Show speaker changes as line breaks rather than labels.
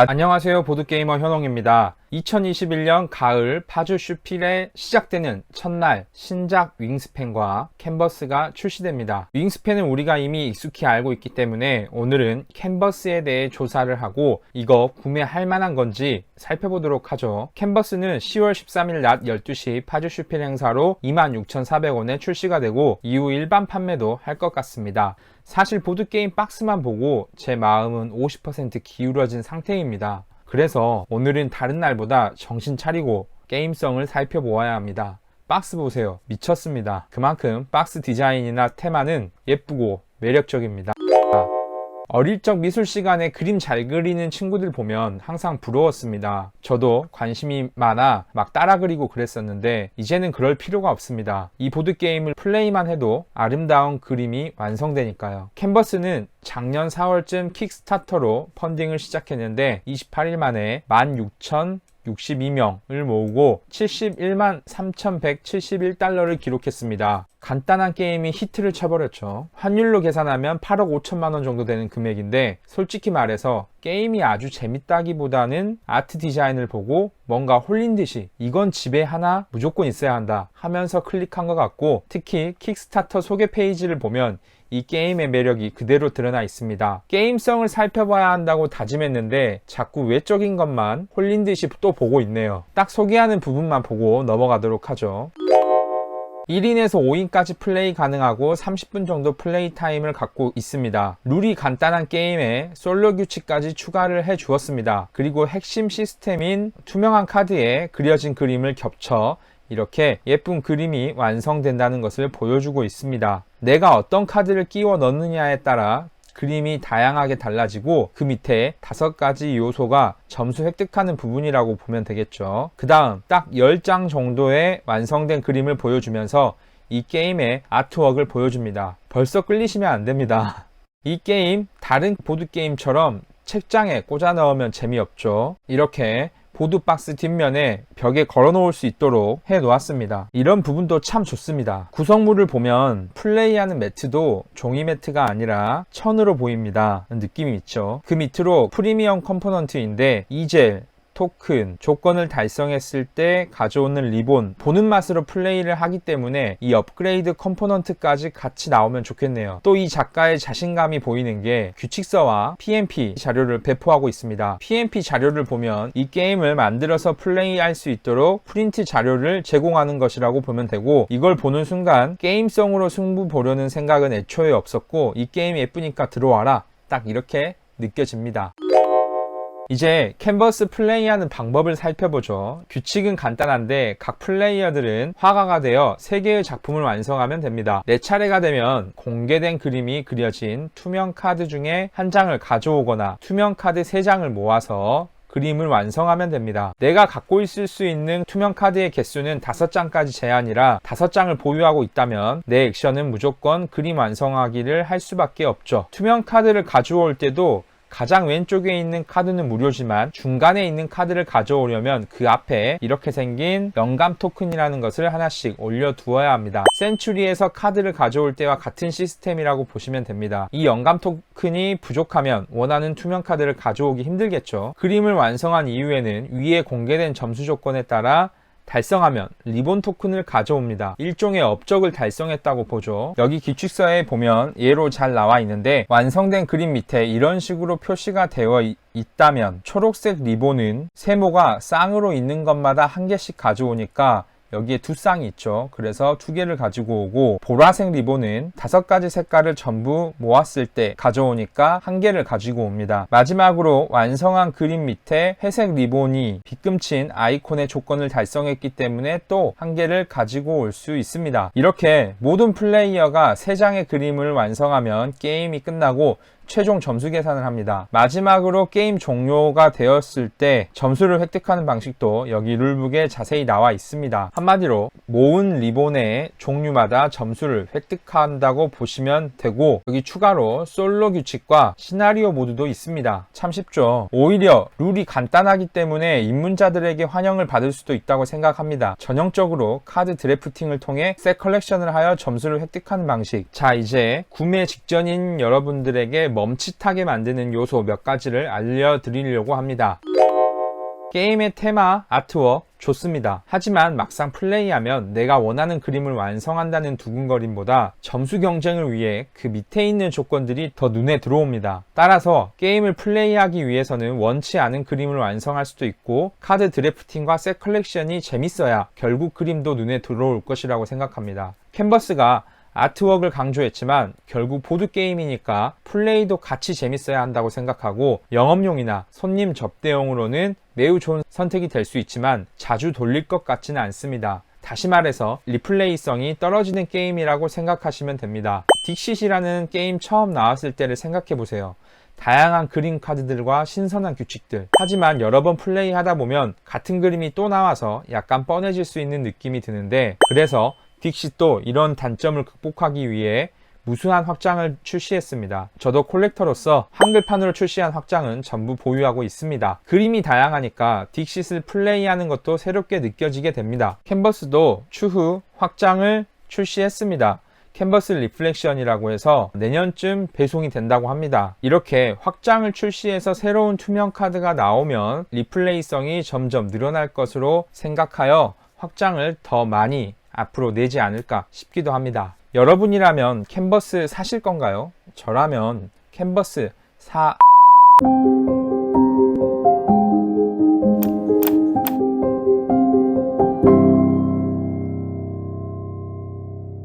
안녕하세요. 보드게이머 현홍입니다. 2021년 가을 파주 슈필에 시작되는 첫날 신작 윙스팬과 캔버스가 출시됩니다. 윙스팬은 우리가 이미 익숙히 알고 있기 때문에 오늘은 캔버스에 대해 조사를 하고 이거 구매할 만한 건지 살펴보도록 하죠. 캔버스는 10월 13일 낮 12시 파주 슈필 행사로 26,400원에 출시가 되고 이후 일반 판매도 할 것 같습니다. 사실 보드게임 박스만 보고 제 마음은 50% 기울어진 상태입니다. 그래서 오늘은 다른 날보다 정신 차리고 게임성을 살펴보아야 합니다. 박스 보세요. 미쳤습니다. 그만큼 박스 디자인이나 테마는 예쁘고 매력적입니다. 어릴 적 미술 시간에 그림 잘 그리는 친구들 보면 항상 부러웠습니다. 저도 관심이 많아 막 따라 그리고 그랬었는데 이제는 그럴 필요가 없습니다. 이 보드게임을 플레이만 해도 아름다운 그림이 완성되니까요. 캔버스는 작년 4월쯤 킥스타터로 펀딩을 시작했는데 28일 만에 16,062명을 모으고 71만 3,171달러를 기록했습니다. 간단한 게임이 히트를 쳐버렸죠. 환율로 계산하면 8억 5천만 원 정도 되는 금액인데 솔직히 말해서 게임이 아주 재밌다기보다는 아트 디자인을 보고 뭔가 홀린 듯이 이건 집에 하나 무조건 있어야 한다 하면서 클릭한 것 같고, 특히 킥스타터 소개 페이지를 보면 이 게임의 매력이 그대로 드러나 있습니다. 게임성을 살펴봐야 한다고 다짐했는데 자꾸 외적인 것만 홀린 듯이 또 보고 있네요. 딱 소개하는 부분만 보고 넘어가도록 하죠. 1인에서 5인까지 플레이 가능하고 30분 정도 플레이 타임을 갖고 있습니다. 룰이 간단한 게임에 솔로 규칙까지 추가를 해 주었습니다. 그리고 핵심 시스템인 투명한 카드에 그려진 그림을 겹쳐 이렇게 예쁜 그림이 완성된다는 것을 보여주고 있습니다. 내가 어떤 카드를 끼워 넣느냐에 따라 그림이 다양하게 달라지고 그 밑에 5가지 요소가 점수 획득하는 부분이라고 보면 되겠죠. 그 다음 딱 10장 정도의 완성된 그림을 보여주면서 이 게임의 아트웍을 보여줍니다. 벌써 끌리시면 안 됩니다. 이 게임 다른 보드게임처럼 책장에 꽂아 넣으면 재미없죠. 이렇게 보드박스 뒷면에 벽에 걸어 놓을 수 있도록 해 놓았습니다. 이런 부분도 참 좋습니다. 구성물을 보면 플레이하는 매트도 종이 매트가 아니라 천으로 보입니다. 느낌이 있죠. 그 밑으로 프리미엄 컴포넌트인데 이젤, 토큰, 조건을 달성했을 때 가져오는 리본, 보는 맛으로 플레이를 하기 때문에 이 업그레이드 컴포넌트까지 같이 나오면 좋겠네요. 또 이 작가의 자신감이 보이는 게 규칙서와 PMP 자료를 배포하고 있습니다. PMP 자료를 보면 이 게임을 만들어서 플레이할 수 있도록 프린트 자료를 제공하는 것이라고 보면 되고, 이걸 보는 순간 게임성으로 승부 보려는 생각은 애초에 없었고 이 게임이 예쁘니까 들어와라, 딱 이렇게 느껴집니다. 이제 캔버스 플레이하는 방법을 살펴보죠. 규칙은 간단한데 각 플레이어들은 화가가 되어 3개의 작품을 완성하면 됩니다. 내 차례가 되면 공개된 그림이 그려진 투명 카드 중에 한 장을 가져오거나 투명 카드 3장을 모아서 그림을 완성하면 됩니다. 내가 갖고 있을 수 있는 투명 카드의 개수는 5장까지 제한이라 5장을 보유하고 있다면 내 액션은 무조건 그림 완성하기를 할 수밖에 없죠. 투명 카드를 가져올 때도 가장 왼쪽에 있는 카드는 무료지만 중간에 있는 카드를 가져오려면 그 앞에 이렇게 생긴 영감 토큰이라는 것을 하나씩 올려두어야 합니다. 센츄리에서 카드를 가져올 때와 같은 시스템이라고 보시면 됩니다. 이 영감 토큰이 부족하면 원하는 투명 카드를 가져오기 힘들겠죠. 그림을 완성한 이후에는 위에 공개된 점수 조건에 따라 달성하면 리본 토큰을 가져옵니다. 일종의 업적을 달성했다고 보죠. 여기 규칙서에 보면 예로 잘 나와 있는데 완성된 그림 밑에 이런 식으로 표시가 되어 있다면 초록색 리본은 세모가 쌍으로 있는 것마다 1개씩 가져오니까 여기에 2쌍이 있죠. 그래서 2개를 가지고 오고, 보라색 리본은 5가지 색깔을 전부 모았을 때 가져오니까 1개를 가지고 옵니다. 마지막으로 완성한 그림 밑에 회색 리본이 빗금친 아이콘의 조건을 달성했기 때문에 또 1개를 가지고 올 수 있습니다. 이렇게 모든 플레이어가 3장의 그림을 완성하면 게임이 끝나고 최종 점수 계산을 합니다. 마지막으로 게임 종료가 되었을 때 점수를 획득하는 방식도 여기 룰북에 자세히 나와 있습니다. 한마디로 모은 리본의 종류마다 점수를 획득한다고 보시면 되고, 여기 추가로 솔로 규칙과 시나리오 모드도 있습니다. 참 쉽죠. 오히려 룰이 간단하기 때문에 입문자들에게 환영을 받을 수도 있다고 생각합니다. 전형적으로 카드 드래프팅을 통해 셋 컬렉션을 하여 점수를 획득하는 방식. 자, 이제 구매 직전인 여러분들에게 멈칫하게 만드는 요소 몇 가지를 알려드리려고 합니다. 게임의 테마, 아트웍 좋습니다. 하지만 막상 플레이하면 내가 원하는 그림을 완성한다는 두근거림보다 점수 경쟁을 위해 그 밑에 있는 조건들이 더 눈에 들어옵니다. 따라서 게임을 플레이하기 위해서는 원치 않은 그림을 완성할 수도 있고 카드 드래프팅과 셋 컬렉션이 재밌어야 결국 그림도 눈에 들어올 것이라고 생각합니다. 캔버스가 아트웍을 강조했지만 결국 보드게임이니까 플레이도 같이 재밌어야 한다고 생각하고 영업용이나 손님 접대용으로는 매우 좋은 선택이 될 수 있지만 자주 돌릴 것 같지는 않습니다. 다시 말해서 리플레이성이 떨어지는 게임이라고 생각하시면 됩니다. 딕싯이라는 게임 처음 나왔을 때를 생각해보세요. 다양한 그림 카드들과 신선한 규칙들. 하지만 여러 번 플레이하다 보면 같은 그림이 또 나와서 약간 뻔해질 수 있는 느낌이 드는데, 그래서 딕싯도 이런 단점을 극복하기 위해 무수한 확장을 출시했습니다. 저도 콜렉터로서 한글판으로 출시한 확장은 전부 보유하고 있습니다. 그림이 다양하니까 딕싯을 플레이하는 것도 새롭게 느껴지게 됩니다. 캔버스도 추후 확장을 출시했습니다. 캔버스 리플렉션이라고 해서 내년쯤 배송이 된다고 합니다. 이렇게 확장을 출시해서 새로운 투명 카드가 나오면 리플레이성이 점점 늘어날 것으로 생각하여 확장을 더 많이 앞으로 내지 않을까 싶기도 합니다. 여러분이라면 캔버스 사실 건가요? 저라면 캔버스